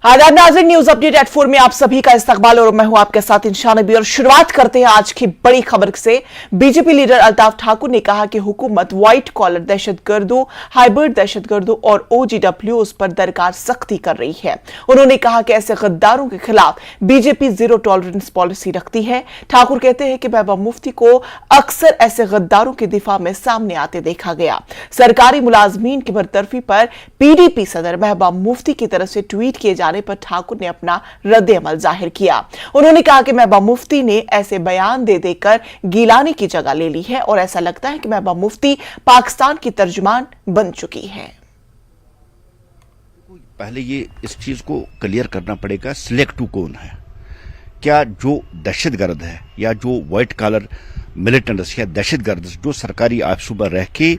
आदाब नाज़रीन, news update eight 4 में आप सभी का इस्तकबाल और मैं हूं आपके साथ इंशान नबी। और शुरुआत करते हैं आज की बड़ी खबर से। बीजेपी लीडर अल्ताफ ठाकुर ने कहा कि हुकूमत व्हाइट कॉलर दहशतगर्दों, हाइब्रिड दहशतगर्दों और OGWs पर दरकार सख्ती कर रही है। उन्होंने कहा कि ऐसे गद्दारों के खिलाफ बीजेपी जीरो टॉलरेंस पॉलिसी रखती है। ठाकुर कहते हैं कि महबूबा मुफ्ती को अक्सर ऐसे गद्दारों के दिफा में सामने आते देखा गया। सरकारी मुलाजमीन की बरतरफी पर PDP सदर महबूबा मुफ्ती की तरफ से ट्वीट किए जाने पर ठाकुर ने अपना रद्द-ए-अमल जाहिर किया। उन्होंने कहा कि महबूबा मुफ्ती ने ऐसे बयान दे देकर गिलानी की जगह ले ली है और ऐसा लगता है कि महबूबा मुफ्ती पाकिस्तान की तर्जुमान बन चुकी है। पहले ये इस चीज को क्लियर करना पड़ेगा, सिलेक्टिव कौन है? क्या जो दहशतगर्द है या जो व्हाइट कॉलर मिलिटेंट्स या दहशतगर्द जो सरकारी ऑफिसों पर रह के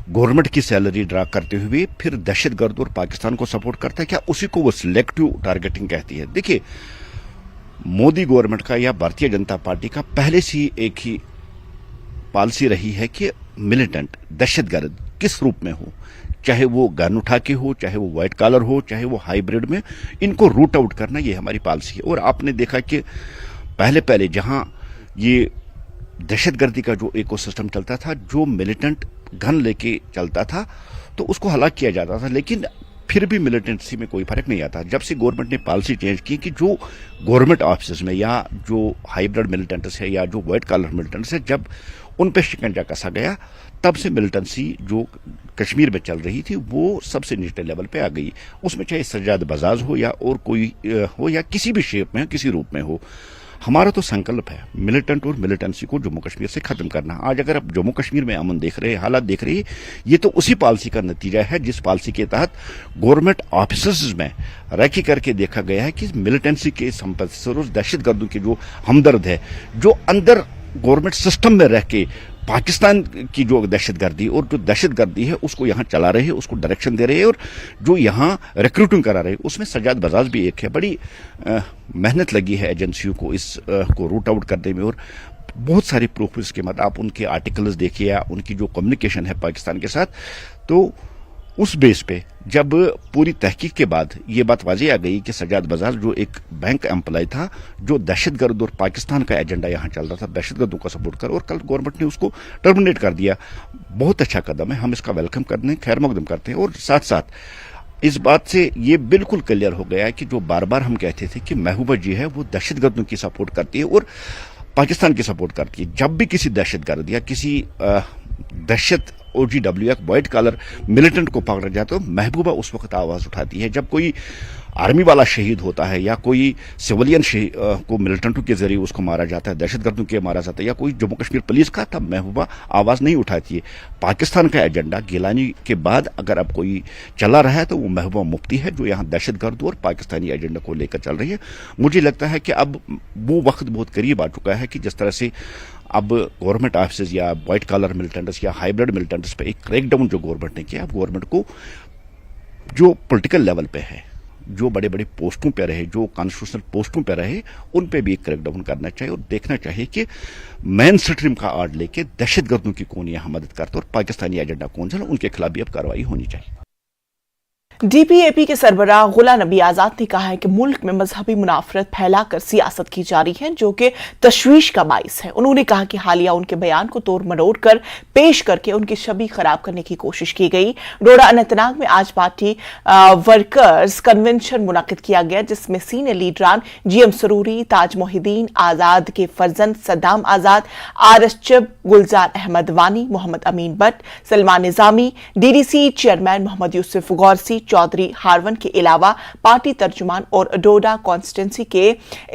गवर्नमेंट की सैलरी ड्रा करते हुए फिर दहशतगर्द और पाकिस्तान को सपोर्ट करता है, क्या उसी को वो सिलेक्टिव टारगेटिंग कहती है? देखिए, मोदी गवर्नमेंट का या भारतीय जनता पार्टी का पहले से एक ही पॉलिसी रही है कि मिलिटेंट दहशतगर्द किस रूप में हो, चाहे वो गन उठा के हो, चाहे वो व्हाइट कॉलर हो, चाहे वो हाइब्रिड में, इनको रूट आउट करना ये हमारी पॉलिसी है। और आपने देखा कि पहले जहां ये दहशतगर्दी का जो इकोसिस्टम चलता था, जो मिलिटेंट गन लेके चलता था तो उसको हलाक किया जाता था, लेकिन फिर भी मिलिटेंसी में कोई फर्क नहीं आता। जब से गवर्नमेंट ने पॉलिसी चेंज की कि जो गवर्नमेंट ऑफिस में या जो हाइब्रिड मिलिटेंट्स है या जो व्हाइट कॉलर मिलिटेंट्स है, जब उन पर शिकंजा कसा गया, तब से मिलिटेंसी जो कश्मीर में चल रही थी वो सबसे निचले लेवल पे आ गई। उसमें चाहे सज्जाद बजाज हो या और कोई हो या किसी भी शेप में किसी रूप में हो, हमारा तो संकल्प है मिलिटेंट और मिलिटेंसी को जम्मू कश्मीर से खत्म करना। आज अगर आप जम्मू कश्मीर में अमन देख रहे हैं, हालात देख रहे हैं, ये तो उसी पॉलिसी का नतीजा है जिस पॉलिसी के तहत गवर्नमेंट ऑफिसर्स में रैकी करके देखा गया है कि मिलिटेंसी के संपत्ति से और दहशतगर्दों के जो हमदर्द है, जो अंदर गवर्नमेंट सिस्टम में रह के पाकिस्तान की जो दहशतगर्दी और जो दहशतगर्दी है उसको यहाँ चला रहे हैं, उसको डायरेक्शन दे रहे हैं और जो यहाँ रिक्रूटिंग करा रहे हैं, उसमें सज्जाद बजाज भी एक है। बड़ी मेहनत लगी है एजेंसियों को इस को रूट आउट करने में और बहुत सारी प्रूफ के मत आप उनके आर्टिकल्स देखिए या उनकी जो कम्युनिकेशन है पाकिस्तान के साथ, तो उस बेस पे जब पूरी तहकीक के बाद ये बात वाज़ेह आ गई कि सज्जाद बजाज जो एक बैंक एम्प्लॉय था, जो दहशतगर्द और पाकिस्तान का एजेंडा यहाँ चल रहा था, दहशतगर्दों का सपोर्ट कर, और कल गवर्नमेंट ने उसको टर्मिनेट कर दिया। बहुत अच्छा कदम है, हम इसका वेलकम करते हैं, खैर मकदम करते हैं। और साथ साथ इस बात से ये बिल्कुल क्लियर हो गया है कि जो बार बार हम कहते थे कि महबूबा जी है वो दहशतगर्दों की सपोर्ट करती है और पाकिस्तान की सपोर्ट करती है। जब भी किसी दहशतगर्द या किसी दहशत OGW या व्हाइट कॉलर मिलिटेंट को पकड़ा जाए तो महबूबा उस वक्त आवाज उठाती है। जब कोई आर्मी वाला शहीद होता है या कोई सिविलियन को मिलिटेंटों के जरिए उसको मारा जाता है, दहशतगर्दों के मारा जाता है, या कोई जम्मू कश्मीर पुलिस का, तब महबूबा आवाज नहीं उठाती है। पाकिस्तान का एजेंडा गिलानी के बाद अगर अब कोई चला रहा है तो वो महबूबा मुफ्ती है जो यहाँ दहशतगर्द और पाकिस्तानी एजेंडा को लेकर चल रही है। मुझे लगता है कि अब वो वक्त बहुत करीब आ चुका है कि जिस तरह से अब गवर्नमेंट ऑफिस या व्हाइट कॉलर मिलिटेंट्स या हाइब्रिड मिलिटेंट्स पे एक क्रैकडाउन जो गवर्नमेंट ने किया, अब गवर्नमेंट को जो पॉलिटिकल लेवल पे है, जो बड़े बड़े पोस्टों पे रहे, जो कॉन्स्टिट्यूशनल पोस्टों पे रहे, उन पे भी एक क्रैकडाउन करना चाहिए और देखना चाहिए कि मेन स्ट्रीम का आड़ लेके दहशतगर्दों की कौन यहाँ मदद करता और पाकिस्तानी एजेंडा कौन चला, उनके खिलाफ भी अब कार्रवाई होनी चाहिए। DPAP के सरबराह गुलाम नबी आजाद ने कहा है कि मुल्क में मजहबी मुनाफरत फैलाकर सियासत की जा रही है जो कि तशवीश का बाइस है। उन्होंने कहा कि हालिया उनके बयान को तोड़ मरोड़ कर पेश करके उनकी छवि खराब करने की कोशिश की गई। डोडा अनंतनाग में आज पार्टी वर्कर्स कन्वेंशन मुनाकिद किया गया जिसमें सीनियर लीडरान GM सरूरी, ताज मोहिद्दीन, आजाद के फर्जंद सद्दाम आजाद, RS चिब, गुलजार अहमद वानी, मोहम्मद अमीन भट्ट, सलमान निजामी, DDC चेयरमैन मोहम्मद यूसुफ गौरसी, चौधरी हारवन के अलावा पार्टी तर्जुमान और डोडा कॉन्स्टिट्यूंसी के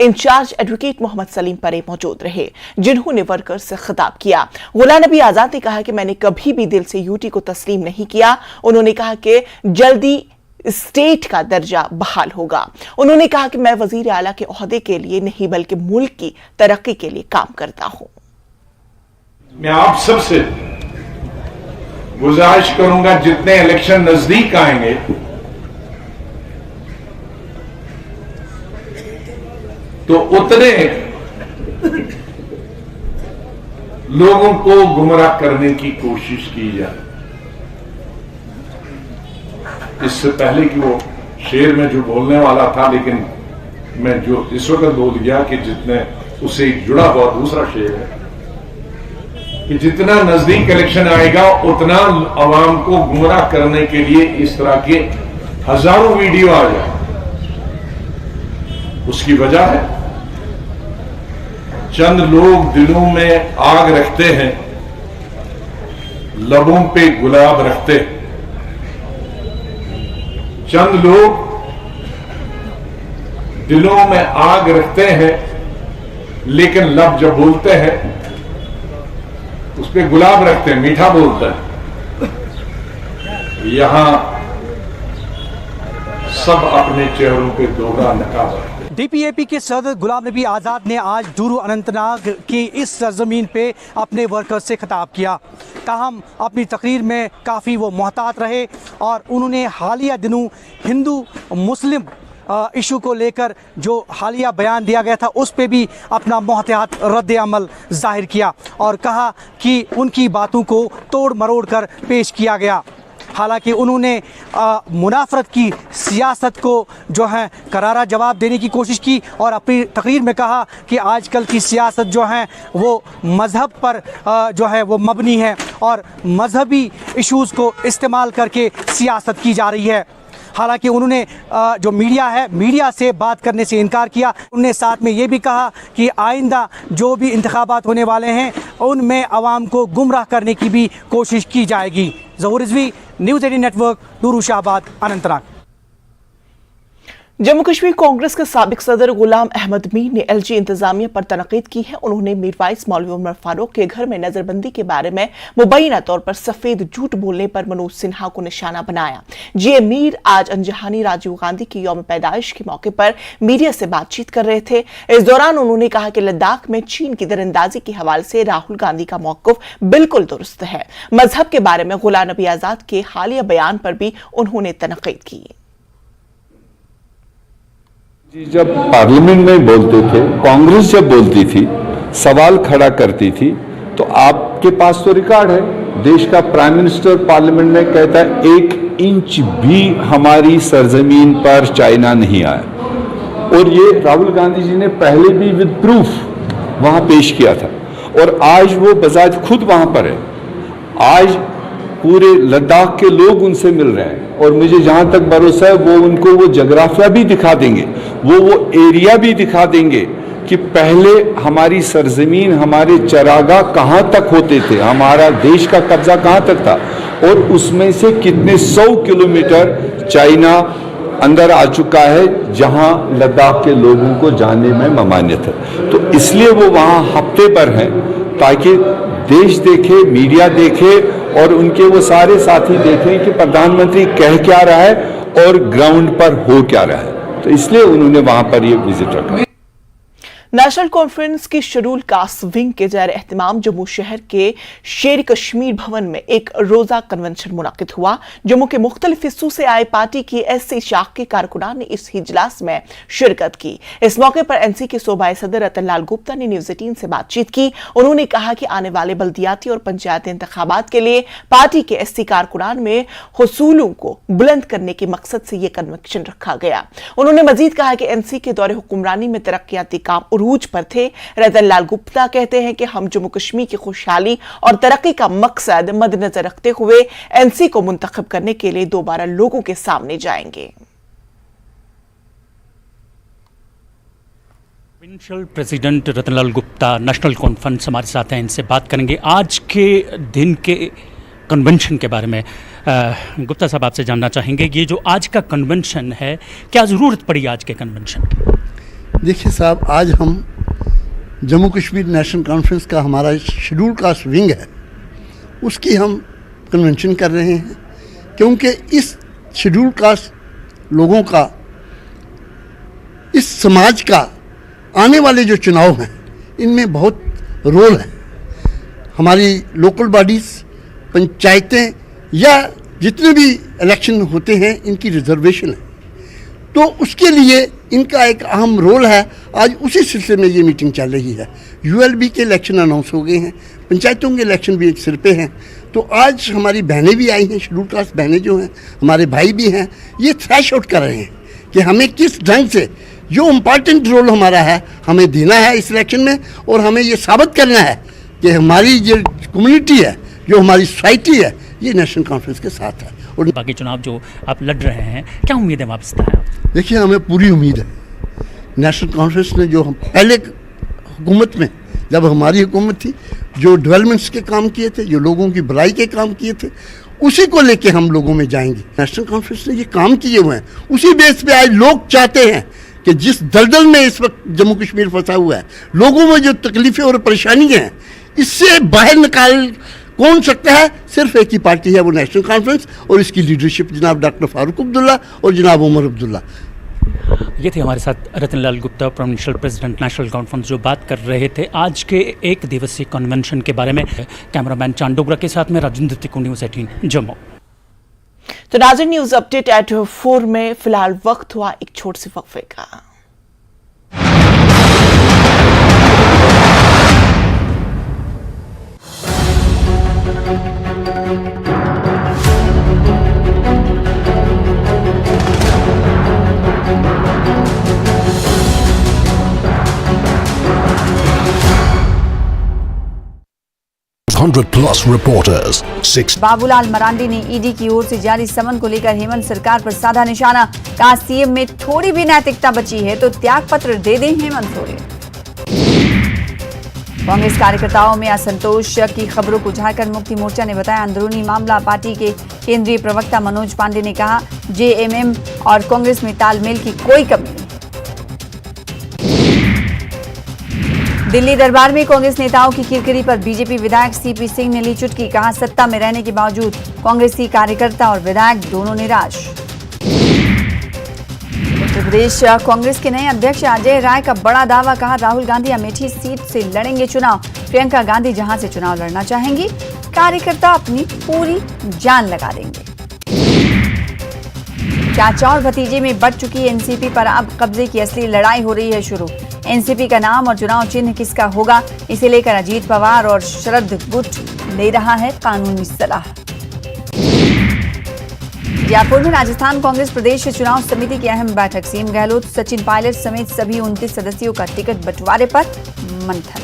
इंचार्ज एडवोकेट मोहम्मद सलीम परे मौजूद रहे जिन्होंने वर्कर्स से खिताब किया। गुलाम नबी आजाद ने कहा कि मैंने कभी भी दिल से यूटी को तस्लीम नहीं किया। उन्होंने कहा कि जल्दी स्टेट का दर्जा बहाल होगा। उन्होंने कहा कि मैं वजीर आला के ओहदे के लिए नहीं बल्कि मुल्क की तरक्की के लिए काम करता हूं। मैं आप सबसे गुजारिश करूंगा, जितने इलेक्शन नजदीक आएंगे तो उतने लोगों को गुमराह करने की कोशिश की जाए। इससे पहले कि वो शेर में जो बोलने वाला था, लेकिन मैं जो इस वक्त बोल गया कि जितने उससे जुड़ा हुआ दूसरा शेर है कि जितना नजदीक इलेक्शन आएगा उतना आवाम को गुमराह करने के लिए इस तरह के हजारों वीडियो आ जाए। उसकी वजह है चंद लोग दिलों में आग रखते हैं, लबों पे गुलाब रखते हैं। चंद लोग दिलों में आग रखते हैं लेकिन लब जब बोलते हैं उस पे गुलाब रखते हैं, मीठा बोलते हैं। यहां सब अपने चेहरों पे दोहरा नकाब रखते हैं। डीपीएपी के सदर गुलाम नबी आज़ाद ने आज डूरू अनंतनाग की इस सरजमीन पे अपने वर्कर्स से खिताब किया। ताहम अपनी तकरीर में काफ़ी वो मोहतात रहे और उन्होंने हालिया दिनों हिंदू मुस्लिम इशू को लेकर जो हालिया बयान दिया गया था उस पे भी अपना मोहतात रद्द अमल जाहिर किया और कहा कि उनकी बातों को तोड़ मरोड़ कर पेश किया गया। हालांकि उन्होंने मुनाफरत की सियासत को जो है करारा जवाब देने की कोशिश की और अपनी तकरीर में कहा कि आजकल की सियासत जो है वो मज़हब पर जो है वो मबनी है और मजहबी इश्यूज़ को इस्तेमाल करके सियासत की जा रही है। हालांकि उन्होंने जो मीडिया है, मीडिया से बात करने से इनकार किया। उन्होंने साथ में ये भी कहा कि आइंदा जो भी इंतखाबात होने वाले हैं उनमें आवाम को गुमराह करने की भी कोशिश की जाएगी। ज़हूर रिजवी, न्यूज़ 18 नेटवर्क, डूरू शाहबाद, अनंतनाग। जम्मू कश्मीर कांग्रेस के साबिक सदर गुलाम अहमद मीर ने एलजी इंतजामिया पर तनकीद की है। उन्होंने मीरवाइस मौलवी उमर फारूक के घर में नजरबंदी के बारे में मुबैना तौर पर सफेद झूठ बोलने पर मनोज सिन्हा को निशाना बनाया। जीए मीर आज अनजहानी राजीव गांधी की यौम पैदाइश के मौके पर मीडिया से बातचीत कर रहे थे। इस दौरान उन्होंने कहा कि लद्दाख में चीन की दरअंदाजी के हवाले से राहुल गांधी का मौक़िफ़ बिल्कुल दुरुस्त है। मजहब के बारे में गुलाम नबी आजाद के हालिया बयान पर भी उन्होंने तनकीद की। जब पार्लियामेंट में बोलते थे, कांग्रेस जब बोलती थी, सवाल खड़ा करती थी, तो आपके पास तो रिकॉर्ड है। देश का प्राइम मिनिस्टर पार्लियामेंट में कहता है 1 इंच भी हमारी सरजमीन पर चाइना नहीं आया और ये राहुल गांधी जी ने पहले भी विद प्रूफ वहां पेश किया था और आज वो बजाज खुद वहां पर है। आज पूरे लद्दाख के लोग उनसे मिल रहे हैं और मुझे जहां तक भरोसा है वो उनको वो जोग्राफिया भी दिखा देंगे, वो एरिया भी दिखा देंगे कि पहले हमारी सरजमीन, हमारे चरागाह कहां तक होते थे, हमारा देश का कब्जा कहां तक था और उसमें से कितने 100 किलोमीटर चाइना अंदर आ चुका है जहां लद्दाख के लोगों को जाने में ममानियत है। तो इसलिए वो वहां हफ्ते पर हैं ताकि देश देखे, मीडिया देखे और उनके वो सारे साथी देखें कि प्रधानमंत्री कह क्या रहा है और ग्राउंड पर हो क्या रहा है। तो इसलिए उन्होंने वहां पर ये विजिट रखा। नेशनल कॉन्फ्रेंस की शेड्यूल कास्ट विंग के ज़ेर एहतमाम जम्मू शहर के शेर कश्मीर भवन में एक रोजा कन्वेंशन मुनाकिद हुआ। जम्मू के मुख्तलिफ हिस्सों से आए पार्टी की एससी शाख के कारकुनान ने इस इजलास में शिरकत की। इस मौके पर एनसी के सूबाई सदर रतन लाल गुप्ता ने न्यूज़ 18 से बातचीत की। उन्होंने कहा कि आने वाले बल्दियाती और पंचायती इंतखाबात के लिए पार्टी के एससी कारकुनान में हुसूलों को बुलंद करने के मकसद से यह कन्वेंशन रखा गया। उन्होंने मजीद कहा कि एनसी के दौरे हुक्मरानी में तरक्याती काम उरूज पर थे। रतन लाल गुप्ता कहते हैं कि हम जम्मू कश्मीर की खुशहाली और तरक्की का मकसद मद्देनजर रखते हुए एनसी को मुंतखब करने के लिए दोबारा लोगों के सामने जाएंगे। Provincial president Ratanlal Gupta national conference हमारे साथ हैं, इनसे बात करेंगे आज के दिन के कन्वेंशन के बारे में। गुप्ता साहब आपसे जानना चाहेंगे ये जो आज का कन्वेंशन है, क्या ज़रूरत पड़ी आज के कन्वेंशन की? देखिए साहब, आज हम जम्मू कश्मीर नेशनल कॉन्फ्रेंस का हमारा शेड्यूल कास्ट विंग है, उसकी हम कन्वेंशन कर रहे हैं क्योंकि इस शेड्यूल कास्ट लोगों का, इस समाज का आने वाले जो चुनाव हैं इनमें बहुत रोल है। हमारी लोकल बॉडीज़, पंचायतें या जितने भी इलेक्शन होते हैं इनकी रिजर्वेशन है, तो उसके लिए इनका एक अहम रोल है। आज उसी सिलसिले में ये मीटिंग चल रही है। यूएलबी के इलेक्शन अनाउंस हो गए हैं, पंचायतों के इलेक्शन भी एक सिर पे हैं। तो आज हमारी बहनें भी आई हैं, शेड्यूल कास्ट बहनें जो हैं, हमारे भाई भी हैं, ये थ्रैश आउट कर रहे हैं कि हमें किस ढंग से जो इम्पॉर्टेंट रोल हमारा है हमें देना है इस इलेक्शन में, और हमें ये साबित करना है कि हमारी जो कम्युनिटी है, जो हमारी सोसाइटी है, ये नेशनल कॉन्फ्रेंस के साथ है। और बाकी चुनाव जो आप लड़ रहे हैं, क्या उम्मीद है वापस है? देखिए, हमें पूरी उम्मीद है। नेशनल कॉन्फ्रेंस ने जो हम पहले हुकूमत में, जब हमारी हुकूमत थी, जो डेवलपमेंट्स के काम किए थे, जो लोगों की भलाई के काम किए थे, उसी को लेके हम लोगों में जाएंगे। नेशनल कॉन्फ्रेंस ने ये काम किए हुए हैं, उसी बेस पे आज लोग चाहते हैं कि जिस दलदल में इस वक्त जम्मू कश्मीर फंसा हुआ है, लोगों में जो तकलीफें और परेशानियां हैं, इससे बाहर निकाल कौन सकता है? सिर्फ एक ही पार्टी है, वो नेशनल कॉन्फ्रेंस, और इसकी लीडरशिप जनाब डॉक्टर फारूक अब्दुल्ला और जनाब उमर अब्दुल्ला। ये थे हमारे साथ Ratanlal Gupta, provincial president national conference, जो बात कर रहे थे आज के एक दिवसीय कन्वेंशन के बारे में। कैमरामैन चांडोगरा के साथ में राजेंद्र तिकू, न्यूज़ 18 जम्मू। तो नाज़रीन, न्यूज अपडेट एट 4 में फिलहाल वक्त हुआ एक छोटे से वक्फे का। +100 reporters, 6 बाबूलाल मरांडी ने ईडी की ओर से जारी समन को लेकर हेमंत सरकार पर साधा निशाना। कहा, सीएम में थोड़ी भी नैतिकता बची है तो त्याग पत्र दे दें हेमंत सोरेन। कांग्रेस कार्यकर्ताओं में असंतोष की खबरों को झारखंड मुक्ति मोर्चा ने बताया अंदरूनी मामला। पार्टी के केंद्रीय प्रवक्ता मनोज पांडे ने कहा, जेएमएम और कांग्रेस में तालमेल की कोई कमी नहीं। दिल्ली दरबार में कांग्रेस नेताओं की किरकिरी पर बीजेपी विधायक सीपी सिंह ने ली चुटकी। कहा, सत्ता में रहने के बावजूद कांग्रेसी कार्यकर्ता और विधायक दोनों निराश। उत्तर प्रदेश कांग्रेस के नए अध्यक्ष अजय राय का बड़ा दावा। कहा, राहुल गांधी अमेठी सीट से लड़ेंगे चुनाव। प्रियंका गांधी जहां से चुनाव लड़ना चाहेंगी, कार्यकर्ता अपनी पूरी जान लगा देंगे। चाचा और भतीजे में बढ़ चुकी एनसीपी पर अब कब्जे की असली लड़ाई हो रही है शुरू। एनसीपी का नाम और चुनाव चिन्ह किसका होगा, इसे लेकर अजीत पवार और शरद गुट ले रहा है कानूनी सलाह। जयपुर में राजस्थान कांग्रेस प्रदेश चुनाव समिति की अहम बैठक। सीएम गहलोत, सचिन पायलट समेत सभी 29 सदस्यों का टिकट बंटवारे पर मंथन।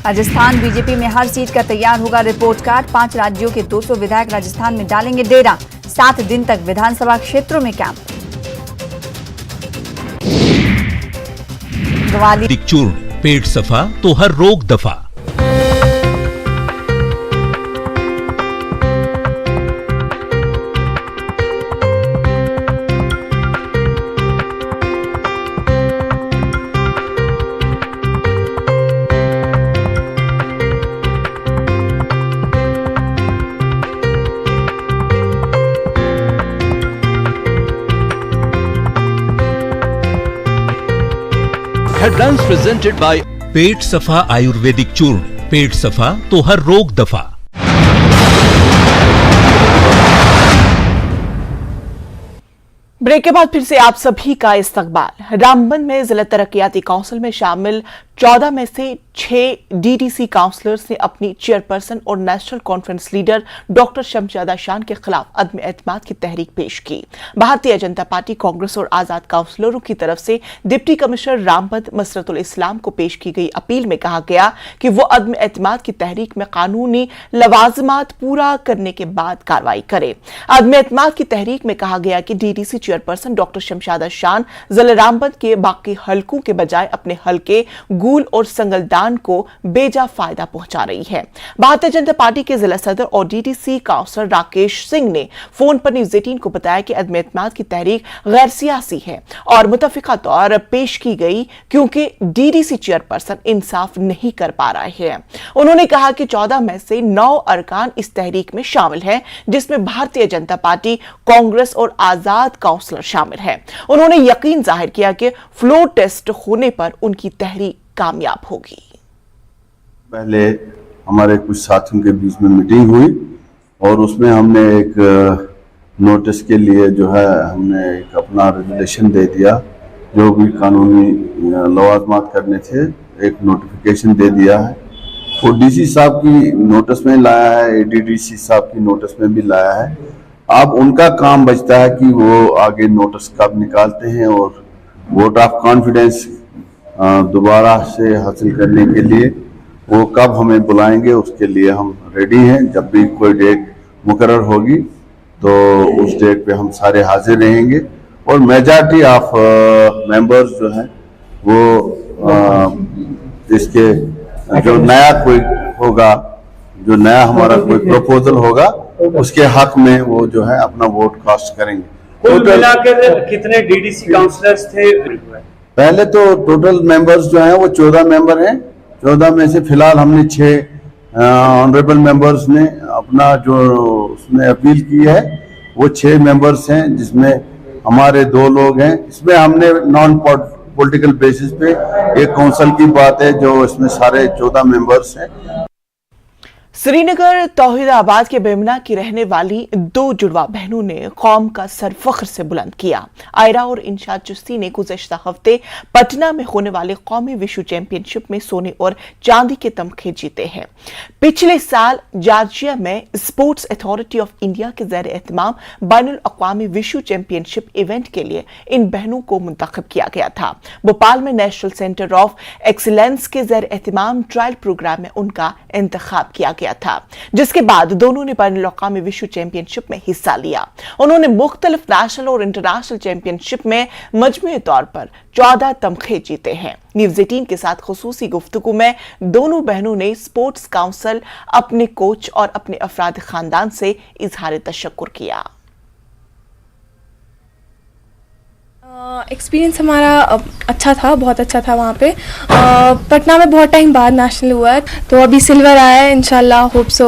राजस्थान बीजेपी में हर सीट का तैयार होगा रिपोर्ट कार्ड। 5 राज्यों के 200 विधायक राजस्थान में डालेंगे डेरा। 7 दिन तक विधानसभा क्षेत्रों में कैंप। चूर्ण, पेट सफा तो हर रोग दफा। हेडलाइंस प्रेजेंटेड बाय पेट सफा आयुर्वेदिक चूर्ण, पेट सफा तो हर रोग दफा। ब्रेक के बाद फिर से आप सभी का इस्तकबाल। रामबन में जिला तरक्कियाती काउंसिल में शामिल 14 में से 6 डीडीसी काउंसलर्स ने अपनी चेयरपर्सन और नेशनल कॉन्फ्रेंस लीडर डॉक्टर शमशादा शान के खिलाफ अदम एतमाद की तहरीक पेश की। भारतीय जनता पार्टी, कांग्रेस और आजाद काउंसलरों की तरफ से डिप्टी कमिश्नर रामबन मसरतुल इस्लाम को पेश की गई अपील में कहा गया कि वो अदम एतमाद की तहरीक में कानूनी लवाजमात पूरा करने के बाद कार्रवाई करे। अदम एतमाद की तहरीक में कहा गया कि डीडीसी चेयरपर्सन डॉक्टर शमशादा शान जिला रामबन के बाकी हलकों के बजाय अपने हलके गूल और संगलदान को बेजा फायदा पहुंचा रही है। भारतीय जनता पार्टी के जिला सदर और डीडीसी काउंसलर राकेश सिंह ने फोन पर न्यूज़ 18 को बताया कि अदम एतमाद की तहरीक गैर सियासी है और मुतफिका तौर पेश की गई क्योंकि डीडीसी चेयरपर्सन इंसाफ नहीं कर पा रहे हैं। उन्होंने कहा कि 14 में से 9 अरकान इस तहरीक में शामिल हैं, जिसमें भारतीय जनता पार्टी, कांग्रेस और आजाद काउंसलर शामिल हैं। उन्होंने यकीन जाहिर किया कि फ्लोर टेस्ट होने पर उनकी तहरीक कामयाब होगी। पहले हमारे कुछ साथियों के बीच में मीटिंग हुई और उसमें हमने एक नोटिस के लिए जो है हमने एक अपना रेजुलेशन दे दिया, जो भी कानूनी लवाजमात करने थे एक नोटिफिकेशन दे दिया है। वो डीसी साहब की नोटिस में लाया है, एडीडीसी साहब की नोटिस में भी लाया है। अब उनका काम बचता है कि वो आगे नोटिस कब निकालते हैं और वोट ऑफ कॉन्फिडेंस दोबारा से हासिल करने के लिए वो कब हमें बुलाएंगे, उसके लिए हम रेडी हैं। जब भी कोई डेट मुकर्रर होगी तो उस डेट पे हम सारे हाजिर रहेंगे और मेजॉरिटी ऑफ मेंबर्स जो हैं वो इसके जो नया कोई होगा, जो नया हमारा कोई प्रपोजल होगा उसके हक में वो जो है अपना वोट कास्ट करेंगे। कुल मिलाकर कितने डीडीसी काउंसलर्स थे? पहले तो टोटल मेंबर्स जो हैं वो 14 मेंबर हैं। 14 में से फिलहाल हमने 6 ऑनरेबल मेंबर्स ने अपना जो उसने अपील की है वो 6 मेंबर्स हैं, जिसमें हमारे 2 लोग हैं। इसमें हमने नॉन पॉलिटिकल बेसिस पे एक काउंसिल की बात है जो इसमें सारे 14 मेंबर्स हैं। श्रीनगर तौहीदाबाद के बेमना की रहने वाली 2 जुड़वा बहनों ने कौम का सर फख्र से बुलंद किया। आयरा और इंशाद चिश्ती ने गुज़श्ता हफ्ते पटना में होने वाले कौमी विश्व चैंपियनशिप में सोने और चांदी के तमखे जीते हैं। पिछले साल जॉर्जिया में स्पोर्ट्स अथॉरिटी ऑफ इंडिया के ज़ेर एहतमाम बैनुल अक़वामी विश्व चैंपियनशिप इवेंट के लिए इन बहनों को मुंतखब किया गया था। भोपाल में नेशनल सेंटर ऑफ एक्सीलेंस के ज़ेर एहतमाम ट्रायल प्रोग्राम में उनका इंतखाब किया गया था, जिसके बाद दोनों ने बैनुल अक़वामी विश्व चैंपियनशिप में हिस्सा लिया। उन्होंने मुख्तलिफ नेशनल और इंटरनेशनल चैंपियनशिप में मजमूई तौर पर 14 तमखे जीते हैं। न्यूज़ 18 के साथ खुसूसी गुफ्तगू में दोनों बहनों ने स्पोर्ट्स काउंसिल, अपने कोच और अपने अफराद खानदान से इजहार तशक्कुर किया। एक्सपीरियंस हमारा अच्छा था, बहुत अच्छा था। वहाँ पे पटना में बहुत टाइम बाद नेशनल हुआ है, तो अभी सिल्वर आया है। इंशाल्लाह होप सो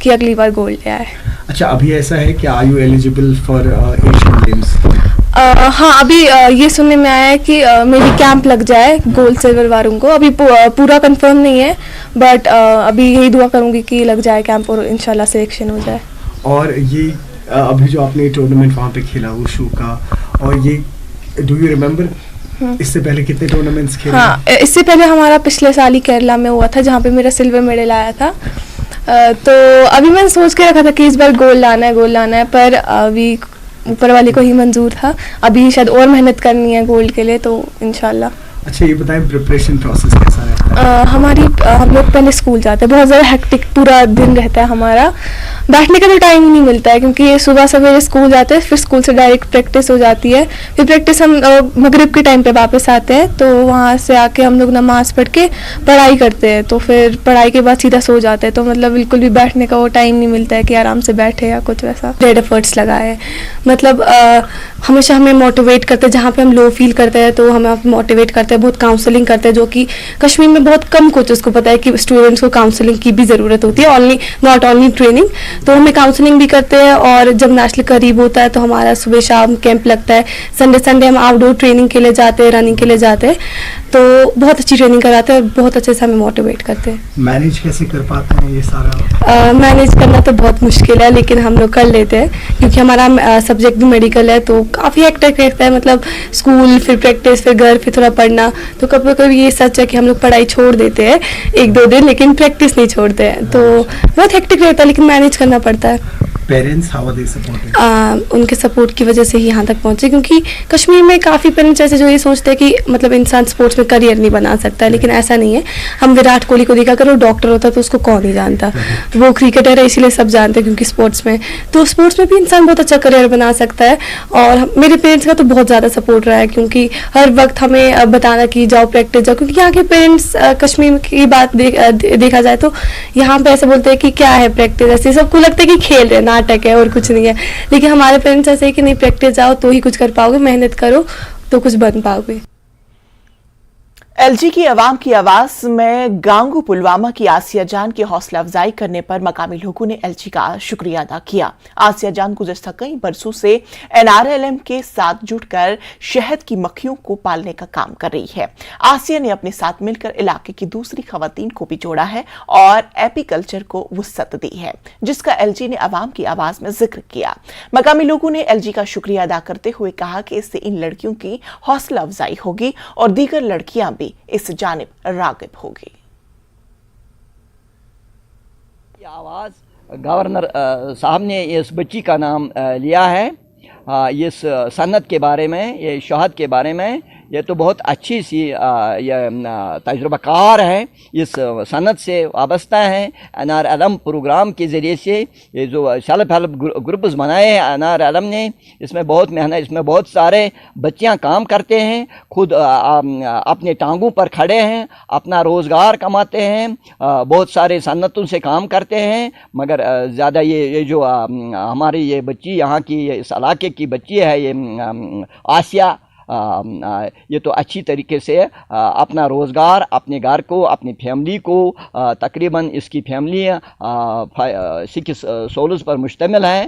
कि अगली बार गोल्ड ले आए। अच्छा, अभी ऐसा है कि are you eligible for Asian Games? हाँ, अभी ये सुनने में आया है कि मेरी कैंप लग जाए गोल्ड सिल्वर वालों को। अभी पूरा कंफर्म नहीं है, बट अभी यही दुआ करूँगी कि लग जाए कैंप और इंशाल्लाह सिलेक्शन हो जाए। और ये अभी जो आपने टूर्नामेंट वहाँ पे खेला वुशु का, और ये डू यू रिमेम्बर इससे पहले कितने टूर्नामेंट्स खेले? हाँ, इससे पहले हमारा पिछले साल ही केरला में हुआ था, जहाँ पे मेरा सिल्वर मेडल आया था। तो अभी मैंने सोच के रखा था कि इस बार गोल्ड लाना है, पर अभी ऊपर वाले को ही मंजूर था। अभी शायद और मेहनत करनी है गोल्ड के लिए, तो इंशाल्लाह। अच्छा, ये बताएं प्रिपरेशन प्रोसेस कैसा रहता है? हम लोग पहले स्कूल जाते हैं, बहुत ज़्यादा हेक्टिक पूरा दिन रहता है हमारा। बैठने का तो टाइम ही नहीं मिलता है, क्योंकि सुबह सवेरे स्कूल जाते हैं, फिर स्कूल से डायरेक्ट प्रैक्टिस हो जाती है। फिर प्रैक्टिस हम मगरिब के टाइम पे वापस आते हैं, तो वहाँ से आके हम लोग नमाज़ पढ़ के पढ़ाई करते हैं। तो फिर पढ़ाई के बाद सीधा सो जाते हैं, तो मतलब बिल्कुल भी बैठने का वो टाइम नहीं मिलता है कि आराम से बैठे या कुछ वैसा। डेड एफर्ट्स लगाए, मतलब हमेशा हमें मोटिवेट करते हैं। जहाँ पे हम लो फील करते हैं तो हमें मोटिवेट करते हैं, बहुत काउंसलिंग करते हैं, जो कि कश्मीर में बहुत कम कोचेस को पता है कि स्टूडेंट्स को काउंसलिंग की भी ज़रूरत होती है, नॉट ओनली ट्रेनिंग। तो हमें काउंसलिंग भी करते हैं, और जब नेशनल करीब होता है तो हमारा सुबह शाम कैंप लगता है। संडे हम आउटडोर ट्रेनिंग के लिए जाते हैं, रनिंग के लिए जाते हैं, तो बहुत अच्छी ट्रेनिंग कराते हैं और बहुत अच्छे से हमें मोटिवेट करते हैं। मैनेज कैसे कर पाते हैं ये सारा? मैनेज करना तो बहुत मुश्किल है, लेकिन हम लोग कर लेते हैं, क्योंकि हमारा सब्जेक्ट भी मेडिकल है, तो काफ़ी हेक्टिक रहता है। मतलब स्कूल, फिर प्रैक्टिस, फिर घर, फिर थोड़ा पढ़ना। तो कभी कभी ये सच है कि हम लोग पढ़ाई छोड़ देते हैं 1-2 दिन, लेकिन प्रैक्टिस नहीं छोड़ते हैं। तो बहुत हेक्टिक रहता है, लेकिन मैनेज करना पड़ता है। Parents how are they supporting? उनके सपोर्ट की वजह से ही यहाँ तक पहुँचे, क्योंकि कश्मीर में काफ़ी पेरेंट्स ऐसे जो ये सोचते हैं कि मतलब इंसान स्पोर्ट्स में करियर नहीं बना सकता है, लेकिन ऐसा नहीं है। हम विराट कोहली को देखा, अगर वो डॉक्टर होता तो उसको कौन नहीं जानता। वो क्रिकेटर है इसीलिए सब जानते हैं, क्योंकि स्पोर्ट्स में भी इंसान बहुत अच्छा करियर बना सकता है। और मेरे पेरेंट्स का तो बहुत ज़्यादा सपोर्ट रहा है, क्योंकि हर वक्त हमें बताना कि जाओ प्रैक्टिस जाओ, क्योंकि यहाँ के पेरेंट्स कश्मीर की बात देखा जाए तो यहाँ पे ऐसे बोलते हैं कि क्या है प्रैक्टिस, ऐसे सबको लगता है कि खेल रहे नाटक है और कुछ नहीं है। लेकिन हमारे पेरेंट्स ऐसे है कि नहीं, प्रैक्टिस जाओ तो ही कुछ कर पाओगे, मेहनत करो तो कुछ बन पाओगे। एलजी की आवाम की आवाज में गांगू पुलवामा की आसिया जान की हौसला अफजाई करने पर मकामी लोगों ने एलजी का शुक्रिया अदा किया। आसिया जान गुज़श्ता कई बरसों से एनआरएलएम के साथ जुटकर शहद की मक्खियों को पालने का काम कर रही है। आसिया ने अपने साथ मिलकर इलाके की दूसरी खवातीन को भी जोड़ा है और एपीकल्चर को वुसअत दी है, जिसका एलजी ने आवाम की आवाज में जिक्र किया। मकामी लोगों ने एलजी का शुक्रिया अदा करते हुए कहा कि इससे इन लड़कियों की हौसला अफजाई होगी और दीगर लड़कियां भी इस जानिब रागिब होगी। आवाज़ गवर्नर साहब ने इस बच्ची का नाम लिया है। इस सनत के बारे में, ये शहद के बारे में, ये तो बहुत अच्छी सी तजुर्बाकार है, इस सनत से वाबस्ता है। एनआरएलएम प्रोग्राम के ज़रिए से ये जो सेल्फ हेल्प ग्रुप्स बनाए हैं एनआरएलएम ने, इसमें बहुत मेहनत, इसमें बहुत सारे बच्चियां काम करते हैं, खुद अपने टांगों पर खड़े हैं, अपना रोज़गार कमाते हैं, बहुत सारे सनतों से काम करते हैं। मगर ज़्यादा ये जो हमारी ये बच्ची यहाँ की, इस इलाके की बच्ची है, ये आसिया, ये तो अच्छी तरीके से अपना रोज़गार, अपने घर को, अपनी फैमिली को, तकरीबन इसकी फैमिली 6 सोल्स पर मुश्तमिल है।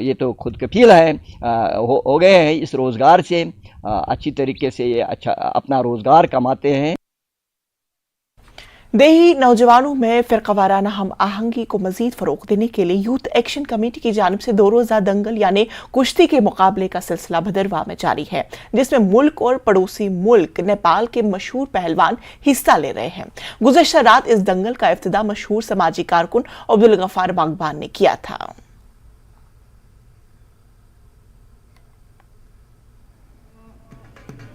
ये तो खुद कफील है, हो गए हैं इस रोज़गार से, अच्छी तरीके से ये अच्छा अपना रोज़गार कमाते हैं। देही नौजवानों में फ़िरक़ावाराना हम आहंगी को मज़ीद फ़रोग़ देने के लिए यूथ एक्शन कमेटी की जानिब से 2 रोज़ा दंगल यानी कुश्ती के मुकाबले का सिलसिला भदरवाह में जारी है, जिसमें मुल्क और पड़ोसी मुल्क नेपाल के मशहूर पहलवान हिस्सा ले रहे हैं। गुज़श्ता रात इस दंगल का इफ्तिदा मशहूर समाजी कारकुन अब्दुल गफ्फार बागबान ने किया था।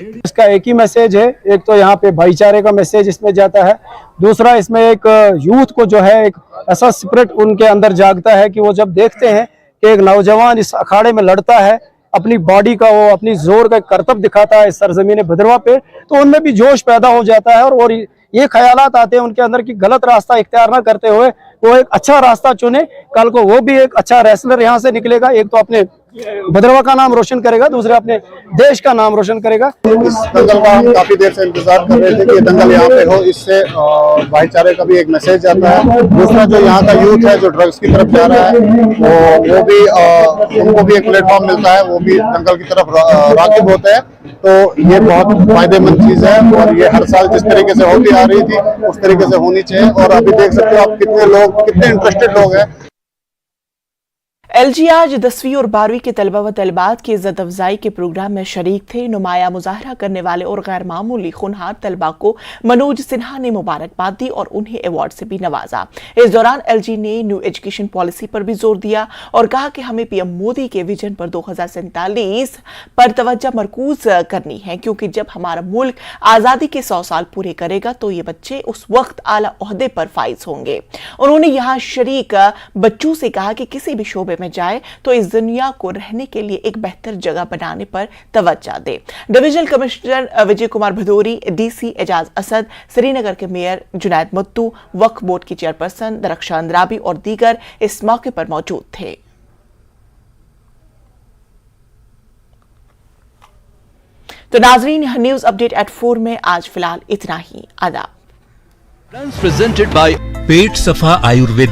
इसका एक ही मैसेज है, एक तो यहाँ पे भाईचारे का मैसेज इसमें जाता है, दूसरा इसमें एक यूथ को जो है एक ऐसा स्पिरिट उनके अंदर जागता है कि वो जब देखते हैं कि एक नौजवान इस अखाड़े में लड़ता है, अपनी बॉडी का, वो अपनी जोर का करतब दिखाता है इस सरजमीन भदरवाह पे, तो उनमें भी जोश पैदा हो जाता है और ये ख्यालात आते हैं उनके अंदर कि गलत रास्ता इख्तियार ना करते हुए वो एक अच्छा रास्ता चुने। कल को वो भी एक अच्छा रेसलर यहाँ से निकलेगा, एक तो अपने भदरवाह का नाम रोशन करेगा, दूसरे अपने देश का नाम रोशन करेगा। इस दंगल का हम काफी देर से इंतजार कर रहे थे कि ये दंगल यहाँ पे हो, इससे भाईचारे का भी एक मैसेज जाता है। दूसरा जो यहाँ का यूथ है जो ड्रग्स की तरफ जा रहा है, वो भी उनको भी एक प्लेटफॉर्म मिलता है, वो भी दंगल की तरफ राग़िब होते हैं। तो ये बहुत फायदेमंद चीज है और ये हर साल जिस तरीके से होती आ रही थी उस तरीके से होनी चाहिए। और अभी देख सकते हो आप कितने इंटरेस्टेड लोग हैं। एलजी आज 10वीं और 12वीं के तलबा व तलबात की इज्जत अफजाई के प्रोग्राम में शरीक थे। नुमाया मुजाहरा करने वाले और गैर मामूली खुनहार तलबा को मनोज सिन्हा ने मुबारकबाद दी और उन्हें अवार्ड से भी नवाजा। इस दौरान एलजी ने न्यू एजुकेशन पॉलिसी पर भी जोर दिया और कहा कि हमें पीएम मोदी के विजन पर 2047 पर तवज्जो मरकूज करनी है, क्योंकि जब हमारा मुल्क आज़ादी के 100 साल पूरे करेगा तो ये बच्चे उस वक्त आला ओहदे पर फाइज होंगे। उन्होंने यहाँ शरीक बच्चों से कहा कि किसी भी शोबे में जाए तो इस दुनिया को रहने के लिए एक बेहतर जगह बनाने पर तवज्जो दे। Divisional commissioner Vijay Kumar Bhadauri, DC Ejaz Asad, Srinagar के मेयर जुनैद मुत्तू, वक्फ बोर्ड की चेयरपर्सन दरख्शां अंद्राबी और दीगर इस मौके पर मौजूद थे। तो नाजरीन, न्यूज अपडेट एट 4 में आज फिलहाल इतना ही। आदाब। प्रेजेंटेड बाय पेट सफा आयुर्वेद।